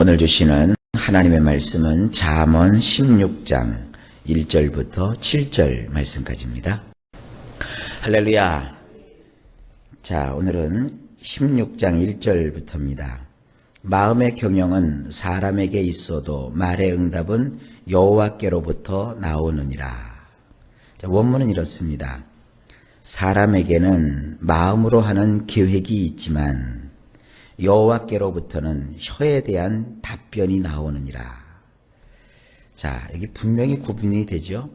오늘 주시는 하나님의 말씀은 잠언 16장 1절부터 7절 말씀까지입니다. 할렐루야. 자, 오늘은 16장 1절부터입니다. 마음의 경영은 사람에게 있어도 말의 응답은 여호와께로부터 나오느니라. 자, 원문은 이렇습니다. 사람에게는 마음으로 하는 계획이 있지만 여호와께로부터는 혀에 대한 답변이 나오느니라. 자, 여기 분명히 구분이 되죠.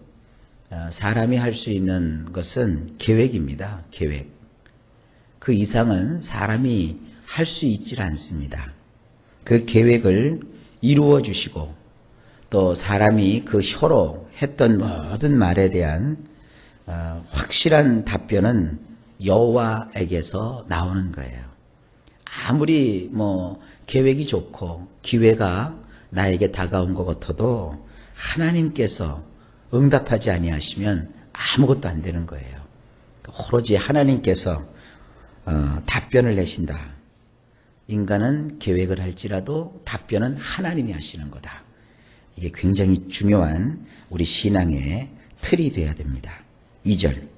사람이 할 수 있는 것은 계획입니다. 계획. 그 이상은 사람이 할 수 있질 않습니다. 그 계획을 이루어 주시고 또 사람이 그 혀로 했던 모든 말에 대한 확실한 답변은 여호와에게서 나오는 거예요. 아무리 계획이 좋고 기회가 나에게 다가온 것 같아도 하나님께서 응답하지 아니하시면 아무것도 안 되는 거예요. 오로지 하나님께서 답변을 내신다. 인간은 계획을 할지라도 답변은 하나님이 하시는 거다. 이게 굉장히 중요한 우리 신앙의 틀이 돼야 됩니다. 2절.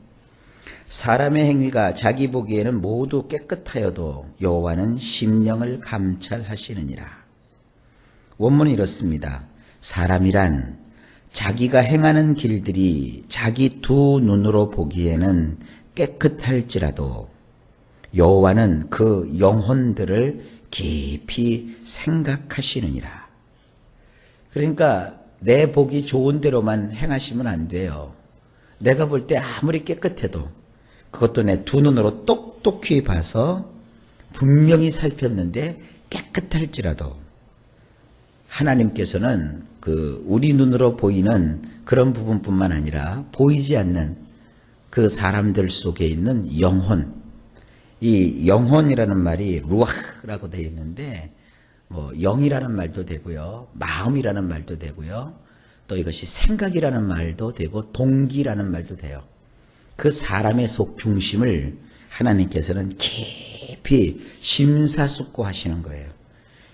사람의 행위가 자기 보기에는 모두 깨끗하여도 여호와는 심령을 감찰하시느니라. 원문은 이렇습니다. 사람이란 자기가 행하는 길들이 자기 두 눈으로 보기에는 깨끗할지라도 여호와는 그 영혼들을 깊이 생각하시느니라. 그러니까 내 보기 좋은 대로만 행하시면 안 돼요. 내가 볼 때 아무리 깨끗해도 그것도 내 두 눈으로 똑똑히 봐서 분명히 살폈는데 깨끗할지라도 하나님께서는 우리 눈으로 보이는 그런 부분뿐만 아니라 보이지 않는 그 사람들 속에 있는 영혼, 이 영혼이라는 말이 루아흐라고 되어 있는데 영이라는 말도 되고요, 마음이라는 말도 되고요, 또 이것이 생각이라는 말도 되고 동기라는 말도 돼요. 그 사람의 속 중심을 하나님께서는 깊이 심사숙고하시는 거예요.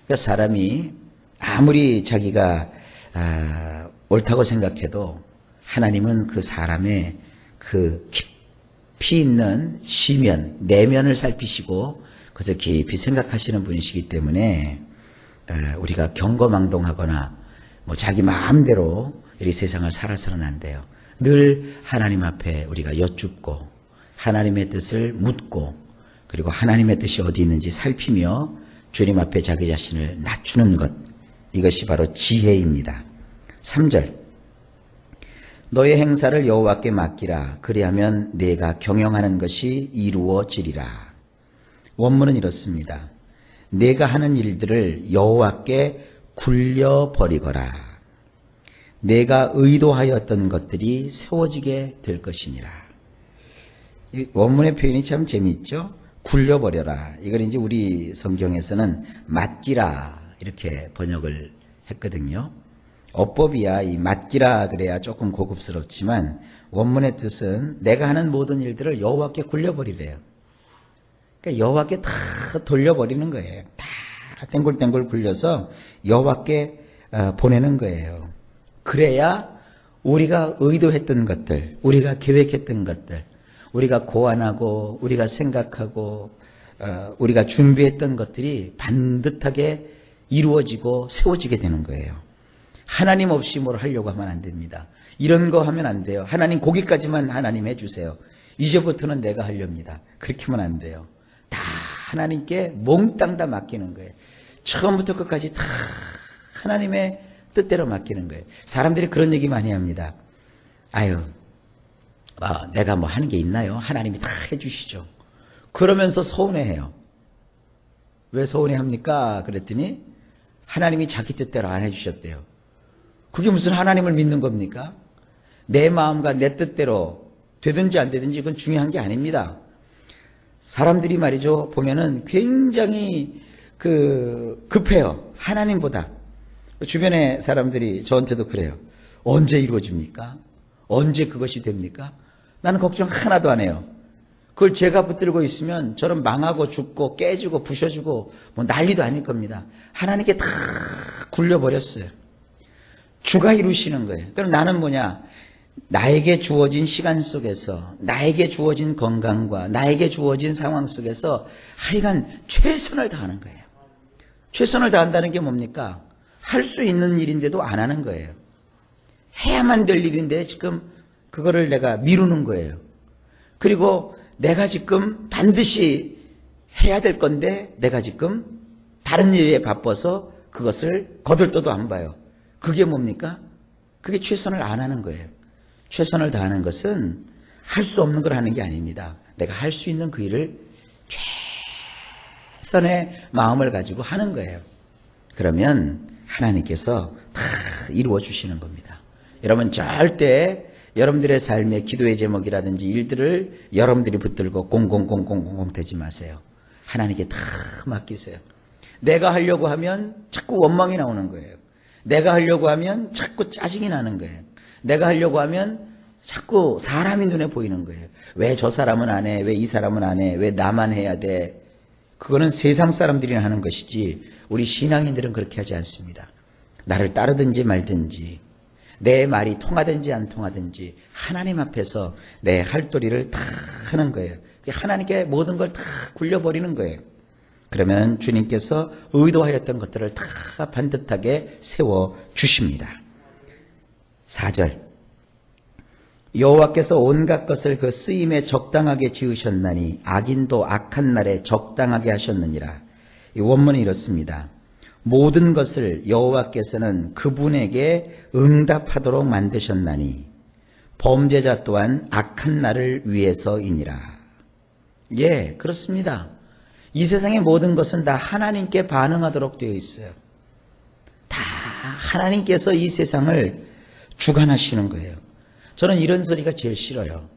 그러니까 사람이 아무리 자기가 옳다고 생각해도 하나님은 그 사람의 그 깊이 있는 시면, 내면을 살피시고 그것을 깊이 생각하시는 분이시기 때문에 우리가 경거망동하거나 자기 마음대로 이 세상을 살아서는 안 돼요. 늘 하나님 앞에 우리가 여쭙고 하나님의 뜻을 묻고 그리고 하나님의 뜻이 어디 있는지 살피며 주님 앞에 자기 자신을 낮추는 것, 이것이 바로 지혜입니다. 3절. 너의 행사를 여호와께 맡기라. 그리하면 네가 경영하는 것이 이루어지리라. 원문은 이렇습니다. 네가 하는 일들을 여호와께 굴려버리거라. 내가 의도하였던 것들이 세워지게 될 것이니라. 이 원문의 표현이 참 재미있죠? 굴려버려라. 이걸 이제 우리 성경에서는 맡기라 이렇게 번역을 했거든요. 어법이야 이 맡기라 그래야 조금 고급스럽지만 원문의 뜻은 내가 하는 모든 일들을 여호와께 굴려버리래요. 그러니까 여호와께 다 돌려버리는 거예요. 다 땡굴땡굴 굴려서 여호와께 보내는 거예요. 그래야 우리가 의도했던 것들, 우리가 계획했던 것들, 우리가 고안하고 우리가 생각하고 우리가 준비했던 것들이 반듯하게 이루어지고 세워지게 되는 거예요. 하나님 없이 뭘 하려고 하면 안 됩니다. 이런 거 하면 안 돼요. 하나님 거기까지만 하나님 해주세요. 이제부터는 내가 하렵니다. 그렇게 하면 안 돼요. 다 하나님께 몽땅 다 맡기는 거예요. 처음부터 끝까지 다 하나님의 뜻대로 맡기는 거예요. 사람들이 그런 얘기 많이 합니다. 내가 하는 게 있나요? 하나님이 다 해주시죠. 그러면서 서운해해요. 왜 서운해합니까? 그랬더니 하나님이 자기 뜻대로 안 해주셨대요. 그게 무슨 하나님을 믿는 겁니까? 내 마음과 내 뜻대로 되든지 안 되든지 그건 중요한 게 아닙니다. 사람들이 말이죠. 보면은 굉장히 급해요. 하나님보다. 주변의 사람들이 저한테도 그래요. 언제 이루어집니까? 언제 그것이 됩니까? 나는 걱정 하나도 안 해요. 그걸 죄가 붙들고 있으면 저는 망하고 죽고 깨지고 부셔지고 뭐 난리도 아닐 겁니다. 하나님께 다 굴려버렸어요. 주가 이루시는 거예요. 그럼 나는 뭐냐? 나에게 주어진 시간 속에서, 나에게 주어진 건강과 나에게 주어진 상황 속에서 하여간 최선을 다하는 거예요. 최선을 다한다는 게 뭡니까? 할 수 있는 일인데도 안 하는 거예요. 해야만 될 일인데 지금 그거를 내가 미루는 거예요. 그리고 내가 지금 반드시 해야 될 건데 내가 지금 다른 일에 바빠서 그것을 거들떠도 안 봐요. 그게 뭡니까? 그게 최선을 안 하는 거예요. 최선을 다하는 것은 할 수 없는 걸 하는 게 아닙니다. 내가 할 수 있는 그 일을 최선의 마음을 가지고 하는 거예요. 그러면 하나님께서 다 이루어 주시는 겁니다. 여러분 절대 여러분들의 삶의 기도의 제목이라든지 일들을 여러분들이 붙들고 공공공공공공 되지 마세요. 하나님께 다 맡기세요. 내가 하려고 하면 자꾸 원망이 나오는 거예요. 내가 하려고 하면 자꾸 짜증이 나는 거예요. 내가 하려고 하면 자꾸 사람이 눈에 보이는 거예요. 왜 저 사람은 안 해? 왜 이 사람은 안 해? 왜 나만 해야 돼? 그거는 세상 사람들이 하는 것이지 우리 신앙인들은 그렇게 하지 않습니다. 나를 따르든지 말든지 내 말이 통하든지 안 통하든지 하나님 앞에서 내 할 도리를 다 하는 거예요. 하나님께 모든 걸 다 굴려버리는 거예요. 그러면 주님께서 의도하였던 것들을 다 반듯하게 세워주십니다. 4절 여호와께서 온갖 것을 그 쓰임에 적당하게 지으셨나니 악인도 악한 날에 적당하게 하셨느니라. 이 원문이 이렇습니다. 모든 것을 여호와께서는 그분에게 응답하도록 만드셨나니 범죄자 또한 악한 날을 위해서이니라. 예, 그렇습니다. 이 세상의 모든 것은 다 하나님께 반응하도록 되어 있어요. 다 하나님께서 이 세상을 주관하시는 거예요. 저는 이런 소리가 제일 싫어요.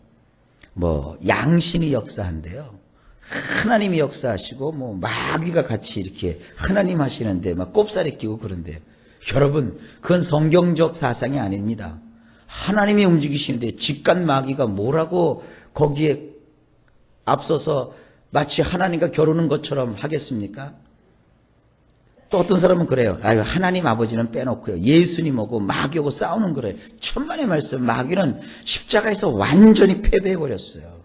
뭐 양신이 역사한대요. 하나님이 역사하시고 뭐 마귀가 같이 이렇게 하나님 하시는데 막 꼽사리 끼고 그런데요. 여러분 그건 성경적 사상이 아닙니다. 하나님이 움직이시는데 직간 마귀가 뭐라고 거기에 앞서서 마치 하나님과 겨루는 것처럼 하겠습니까? 또 어떤 사람은 그래요. 아유, 하나님 아버지는 빼놓고요. 예수님하고 마귀하고 싸우는 거래요. 천만의 말씀. 마귀는 십자가에서 완전히 패배해버렸어요.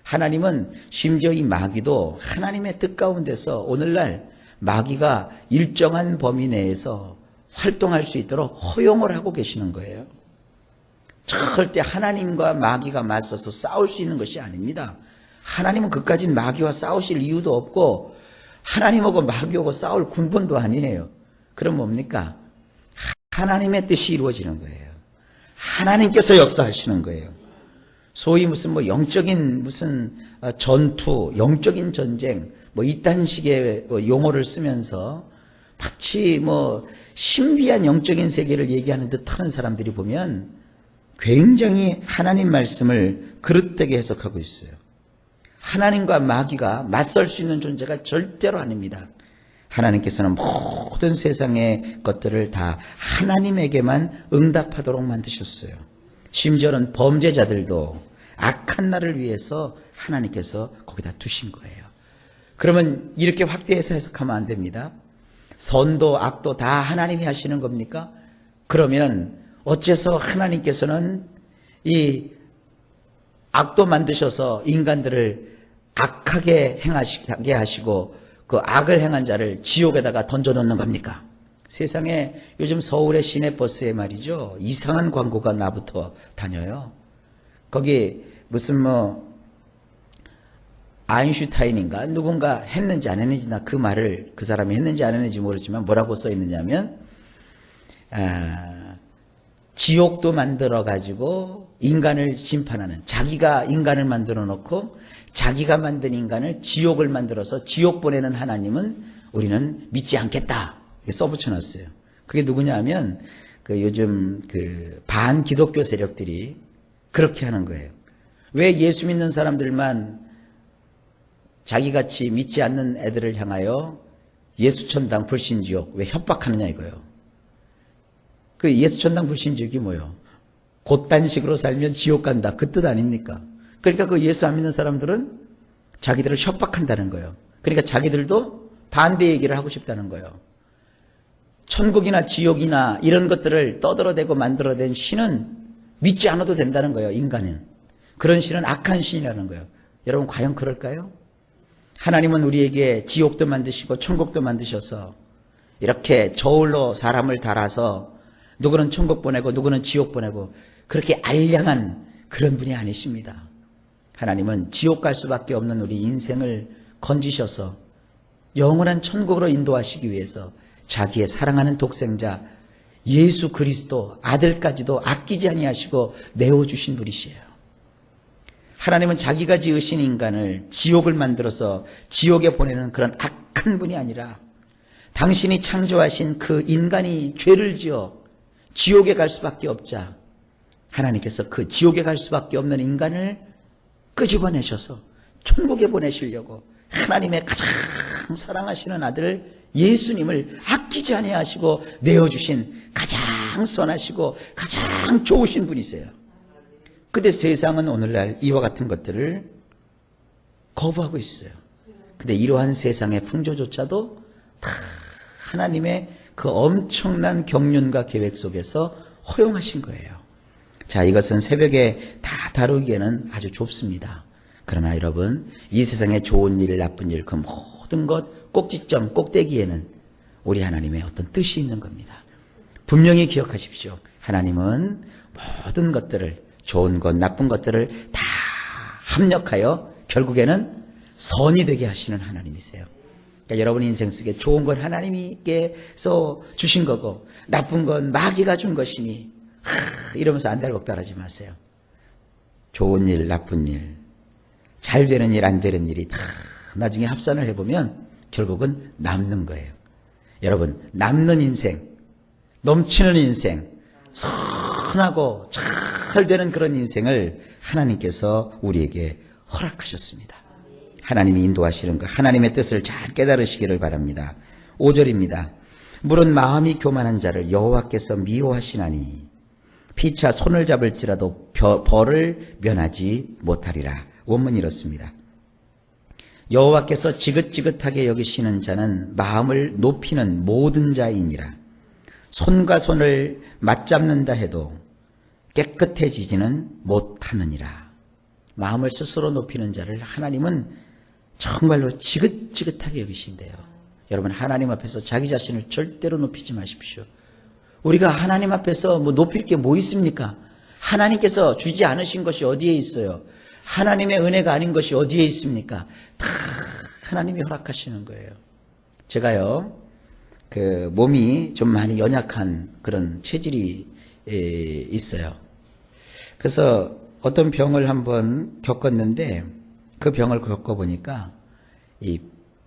하나님은 심지어 이 마귀도 하나님의 뜻 가운데서 오늘날 마귀가 일정한 범위 내에서 활동할 수 있도록 허용을 하고 계시는 거예요. 절대 하나님과 마귀가 맞서서 싸울 수 있는 것이 아닙니다. 하나님은 그까지 마귀와 싸우실 이유도 없고 하나님하고 마귀하고 싸울 군번도 아니에요. 그럼 뭡니까? 하나님의 뜻이 이루어지는 거예요. 하나님께서 역사하시는 거예요. 소위 무슨 뭐 영적인 무슨 전투, 영적인 전쟁 뭐 이딴 식의 용어를 쓰면서 마치 뭐 신비한 영적인 세계를 얘기하는 듯하는 사람들이 보면 굉장히 하나님 말씀을 그릇되게 해석하고 있어요. 하나님과 마귀가 맞설 수 있는 존재가 절대로 아닙니다. 하나님께서는 모든 세상의 것들을 다 하나님에게만 응답하도록 만드셨어요. 심지어는 범죄자들도 악한 날을 위해서 하나님께서 거기다 두신 거예요. 그러면 이렇게 확대해서 해석하면 안 됩니다. 선도 악도 다 하나님이 하시는 겁니까? 그러면 어째서 하나님께서는 이 악도 만드셔서 인간들을 악하게 행하게 하시고 그 악을 행한 자를 지옥에다가 던져놓는 겁니까? 세상에 요즘 서울의 시내버스에 말이죠. 이상한 광고가 나부터 다녀요. 거기 무슨 뭐 아인슈타인인가 누군가 했는지 안 했는지 나 그 말을 그 사람이 했는지 안 했는지 모르지만 뭐라고 써 있느냐면 지옥도 만들어 가지고 인간을 심판하는 자기가 인간을 만들어 놓고 자기가 만든 인간을 지옥을 만들어서 지옥 보내는 하나님은 우리는 믿지 않겠다. 이렇게 써붙여 놨어요. 그게 누구냐 하면 그 요즘 그 반기독교 세력들이 그렇게 하는 거예요. 왜 예수 믿는 사람들만 자기같이 믿지 않는 애들을 향하여 예수천당 불신지옥 왜 협박하느냐 이거예요. 그 예수천당 불신지옥이 뭐예요? 곧단 식으로 살면 지옥 간다. 그 뜻 아닙니까? 그러니까 그 예수 안 믿는 사람들은 자기들을 협박한다는 거예요. 그러니까 자기들도 반대 얘기를 하고 싶다는 거예요. 천국이나 지옥이나 이런 것들을 떠들어대고 만들어낸 신은 믿지 않아도 된다는 거예요. 인간은. 그런 신은 악한 신이라는 거예요. 여러분 과연 그럴까요? 하나님은 우리에게 지옥도 만드시고 천국도 만드셔서 이렇게 저울로 사람을 달아서 누구는 천국 보내고 누구는 지옥 보내고 그렇게 알량한 그런 분이 아니십니다. 하나님은 지옥 갈 수밖에 없는 우리 인생을 건지셔서 영원한 천국으로 인도하시기 위해서 자기의 사랑하는 독생자 예수 그리스도 아들까지도 아끼지 아니하시고 내어주신 분이시에요. 하나님은 자기가 지으신 인간을 지옥을 만들어서 지옥에 보내는 그런 악한 분이 아니라 당신이 창조하신 그 인간이 죄를 지어 지옥에 갈 수밖에 없자 하나님께서 그 지옥에 갈 수밖에 없는 인간을 끄집어내셔서 천국에 보내시려고 하나님의 가장 사랑하시는 아들 예수님을 아끼지 아니하시고 내어주신 가장 선하시고 가장 좋으신 분이세요. 근데 세상은 오늘날 이와 같은 것들을 거부하고 있어요. 근데 이러한 세상의 풍조조차도 다 하나님의 그 엄청난 경륜과 계획 속에서 허용하신 거예요. 자, 이것은 새벽에 다 다루기에는 아주 좁습니다. 그러나 여러분, 이 세상의 좋은 일, 나쁜 일, 그 모든 것 꼭지점, 꼭대기에는 우리 하나님의 어떤 뜻이 있는 겁니다. 분명히 기억하십시오. 하나님은 모든 것들을, 좋은 것, 나쁜 것들을 다 합력하여 결국에는 선이 되게 하시는 하나님이세요. 그러니까 여러분 인생 속에 좋은 건 하나님께서 주신 거고 나쁜 건 마귀가 준 것이니 이러면서 안달복달하지 마세요. 좋은 일, 나쁜 일, 잘 되는 일, 안 되는 일이 다 나중에 합산을 해보면 결국은 남는 거예요. 여러분, 남는 인생, 넘치는 인생, 선하고 잘 되는 그런 인생을 하나님께서 우리에게 허락하셨습니다. 하나님이 인도하시는 것, 하나님의 뜻을 잘 깨달으시기를 바랍니다. 5절입니다. 물은 마음이 교만한 자를 여호와께서 미워하시나니 피차 손을 잡을지라도 벌을 면하지 못하리라. 원문이 이렇습니다. 여호와께서 지긋지긋하게 여기시는 자는 마음을 높이는 모든 자이니라. 손과 손을 맞잡는다 해도 깨끗해지지는 못하느니라. 마음을 스스로 높이는 자를 하나님은 정말로 지긋지긋하게 여기신대요. 여러분, 하나님 앞에서 자기 자신을 절대로 높이지 마십시오. 우리가 하나님 앞에서 높일 게 뭐 있습니까? 하나님께서 주지 않으신 것이 어디에 있어요? 하나님의 은혜가 아닌 것이 어디에 있습니까? 다 하나님이 허락하시는 거예요. 제가요, 몸이 좀 많이 연약한 그런 체질이 있어요. 그래서 어떤 병을 한번 겪었는데 그 병을 겪어보니까 이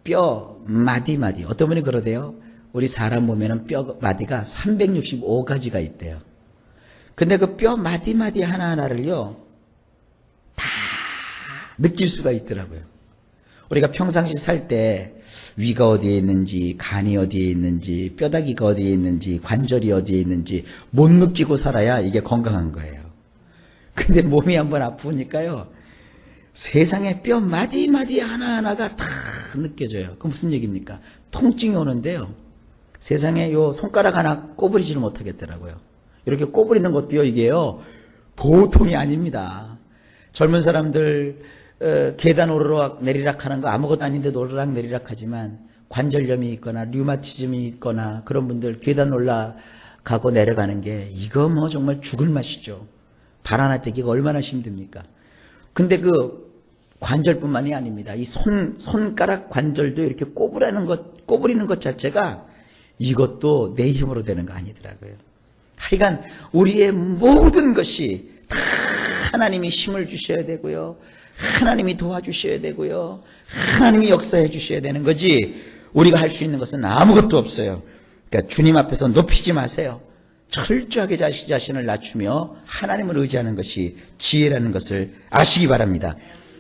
뼈 마디마디, 어떤 분이 그러대요. 우리 사람 몸에는 뼈 마디가 365가지가 있대요. 근데 그 뼈 마디마디 하나하나를요 다 느낄 수가 있더라고요. 우리가 평상시 살 때 위가 어디에 있는지, 간이 어디에 있는지, 뼈다귀가 어디에 있는지, 관절이 어디에 있는지 못 느끼고 살아야 이게 건강한 거예요. 근데 몸이 한번 아프니까요, 세상에 뼈 마디마디 하나하나가 다 느껴져요. 그럼 무슨 얘기입니까? 통증이 오는데요, 세상에 요 손가락 하나 꼬부리지를 못하겠더라고요. 이렇게 꼬부리는 것도요, 이게요 보통이 아닙니다. 젊은 사람들 계단 오르락 내리락 하는 거 아무것도 아닌데도 오르락 내리락 하지만 관절염이 있거나 류마티즘이 있거나 그런 분들 계단 올라가고 내려가는 게 이거 정말 죽을 맛이죠. 발 하나 떼기가 얼마나 힘듭니까? 근데 그 관절뿐만이 아닙니다. 이 손가락 관절도 이렇게 꼬부리는 것 자체가 이것도 내 힘으로 되는 거 아니더라고요. 하여간 우리의 모든 것이 다 하나님이 힘을 주셔야 되고요. 하나님이 도와주셔야 되고요. 하나님이 역사해 주셔야 되는 거지 우리가 할 수 있는 것은 아무것도 없어요. 그러니까 주님 앞에서 높이지 마세요. 철저하게 자기 자신을 낮추며 하나님을 의지하는 것이 지혜라는 것을 아시기 바랍니다.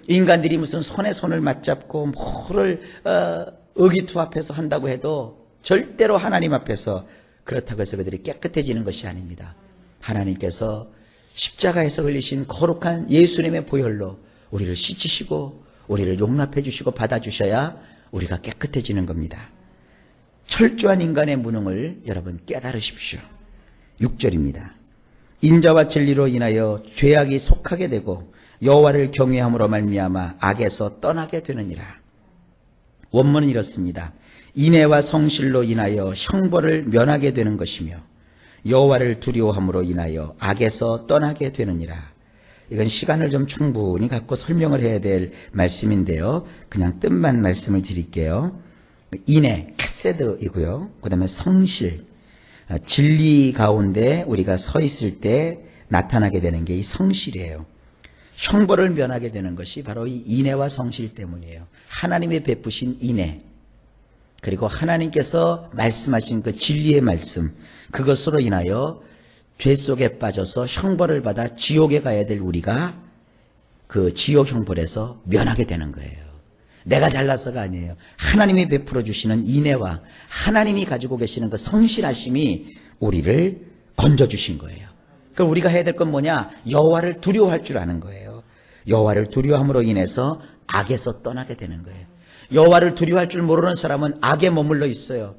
인간들이 무슨 손에 손을 맞잡고 뭐를 의기투합해서 한다고 해도 절대로 하나님 앞에서 그렇다고 해서 그들이 깨끗해지는 것이 아닙니다. 하나님께서 십자가에서 흘리신 거룩한 예수님의 보혈로 우리를 씻으시고 우리를 용납해 주시고 받아주셔야 우리가 깨끗해지는 겁니다. 철저한 인간의 무능을 여러분 깨달으십시오. 6절입니다. 인자와 진리로 인하여 죄악이 속하게 되고 여호와를 경외함으로 말미암아 악에서 떠나게 되느니라. 원문은 이렇습니다. 인애와 성실로 인하여 형벌을 면하게 되는 것이며 여호와를 두려워함으로 인하여 악에서 떠나게 되느니라. 이건 시간을 좀 충분히 갖고 설명을 해야 될 말씀인데요. 그냥 뜻만 말씀을 드릴게요. 인애, 카세드이고요. 그 다음에 성실, 진리 가운데 우리가 서 있을 때 나타나게 되는 게 이 성실이에요. 형벌을 면하게 되는 것이 바로 이 인애와 성실 때문이에요. 하나님의 베푸신 인애, 그리고 하나님께서 말씀하신 그 진리의 말씀, 그것으로 인하여 죄 속에 빠져서 형벌을 받아 지옥에 가야 될 우리가 그 지옥 형벌에서 면하게 되는 거예요. 내가 잘나서가 아니에요. 하나님이 베풀어 주시는 인애와 하나님이 가지고 계시는 그 성실하심이 우리를 건져주신 거예요. 그럼 우리가 해야 될 건 뭐냐? 여호와를 두려워할 줄 아는 거예요. 여호와를 두려워함으로 인해서 악에서 떠나게 되는 거예요. 여호와를 두려워할 줄 모르는 사람은 악에 머물러 있어요.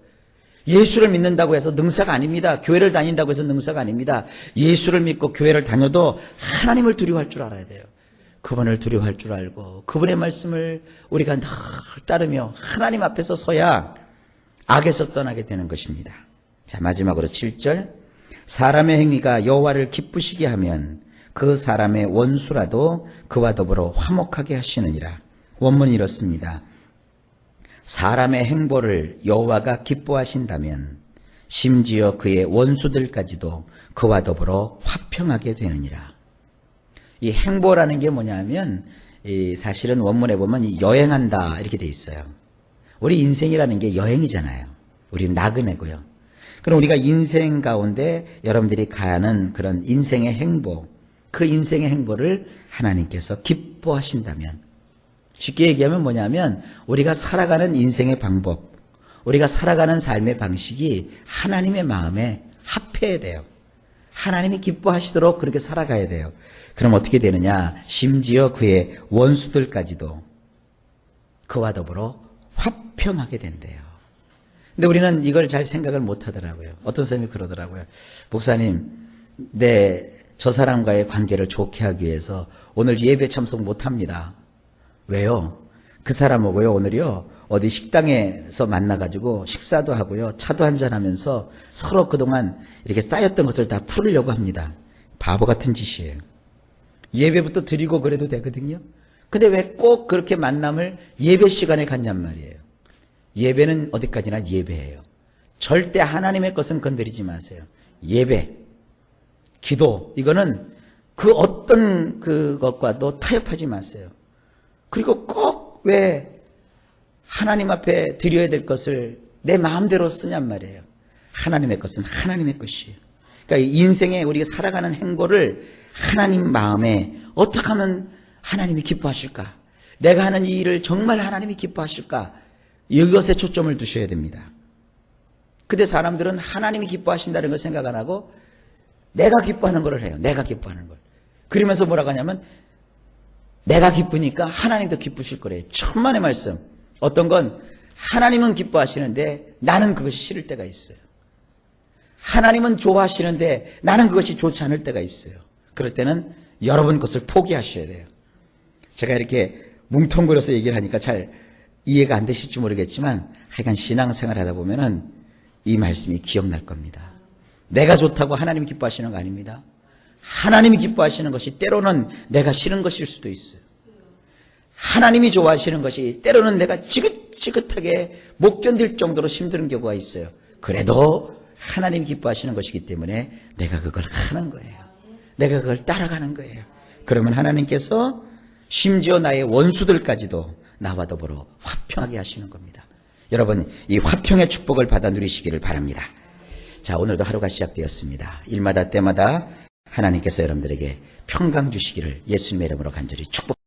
예수를 믿는다고 해서 능사가 아닙니다. 교회를 다닌다고 해서 능사가 아닙니다. 예수를 믿고 교회를 다녀도 하나님을 두려워할 줄 알아야 돼요. 그분을 두려워할 줄 알고 그분의 말씀을 우리가 늘 따르며 하나님 앞에서 서야 악에서 떠나게 되는 것입니다. 자, 마지막으로 7절. 사람의 행위가 여호와를 기쁘시게 하면 그 사람의 원수라도 그와 더불어 화목하게 하시느니라. 원문이 이렇습니다. 사람의 행보를 여호와가 기뻐하신다면 심지어 그의 원수들까지도 그와 더불어 화평하게 되느니라. 이 행보라는 게 뭐냐면 사실은 원문에 보면 이 여행한다 이렇게 돼 있어요. 우리 인생이라는 게 여행이잖아요. 우리는 나그네고요. 그럼 우리가 인생 가운데 여러분들이 가는 그런 인생의 행보, 그 인생의 행보를 하나님께서 기뻐하신다면, 쉽게 얘기하면 뭐냐면 우리가 살아가는 인생의 방법, 우리가 살아가는 삶의 방식이 하나님의 마음에 합해야 돼요. 하나님이 기뻐하시도록 그렇게 살아가야 돼요. 그럼 어떻게 되느냐? 심지어 그의 원수들까지도 그와 더불어 화평하게 된대요. 근데 우리는 이걸 잘 생각을 못 하더라고요. 어떤 사람이 그러더라고요. 목사님, 저 사람과의 관계를 좋게 하기 위해서 오늘 예배 참석 못 합니다. 왜요? 그 사람하고요, 오늘요, 어디 식당에서 만나가지고 식사도 하고요, 차도 한잔하면서 서로 그동안 이렇게 쌓였던 것을 다 풀으려고 합니다. 바보 같은 짓이에요. 예배부터 드리고 그래도 되거든요. 근데 왜 꼭 그렇게 만남을 예배 시간에 갖냔 말이에요. 예배는 어디까지나 예배예요. 절대 하나님의 것은 건드리지 마세요. 예배, 기도, 이거는 그 어떤 그것과도 타협하지 마세요. 그리고 꼭 왜 하나님 앞에 드려야 될 것을 내 마음대로 쓰냔 말이에요. 하나님의 것은 하나님의 것이에요. 그러니까 인생에 우리가 살아가는 행보를 하나님 마음에 어떻게 하면 하나님이 기뻐하실까? 내가 하는 이 일을 정말 하나님이 기뻐하실까? 이것에 초점을 두셔야 됩니다. 근데 사람들은 하나님이 기뻐하신다는 걸 생각 안 하고 내가 기뻐하는 걸 해요. 내가 기뻐하는 걸. 그러면서 뭐라고 하냐면 내가 기쁘니까 하나님도 기쁘실 거래요. 천만의 말씀. 어떤 건 하나님은 기뻐하시는데 나는 그것이 싫을 때가 있어요. 하나님은 좋아하시는데 나는 그것이 좋지 않을 때가 있어요. 그럴 때는 여러분 것을 포기하셔야 돼요. 제가 이렇게 뭉텅그려서 얘기를 하니까 잘 이해가 안 되실지 모르겠지만 하여간 신앙생활 하다 보면은 이 말씀이 기억날 겁니다. 내가 좋다고 하나님이 기뻐하시는 거 아닙니다. 하나님이 기뻐하시는 것이 때로는 내가 싫은 것일 수도 있어요. 하나님이 좋아하시는 것이 때로는 내가 지긋지긋하게 못 견딜 정도로 힘든 경우가 있어요. 그래도 하나님이 기뻐하시는 것이기 때문에 내가 그걸 하는 거예요. 내가 그걸 따라가는 거예요. 그러면 하나님께서 심지어 나의 원수들까지도 나와 더불어 화평하게 하시는 겁니다. 여러분, 이 화평의 축복을 받아 누리시기를 바랍니다. 자, 오늘도 하루가 시작되었습니다. 일마다 때마다 하나님께서 여러분들에게 평강 주시기를 예수님의 이름으로 간절히 축복합니다.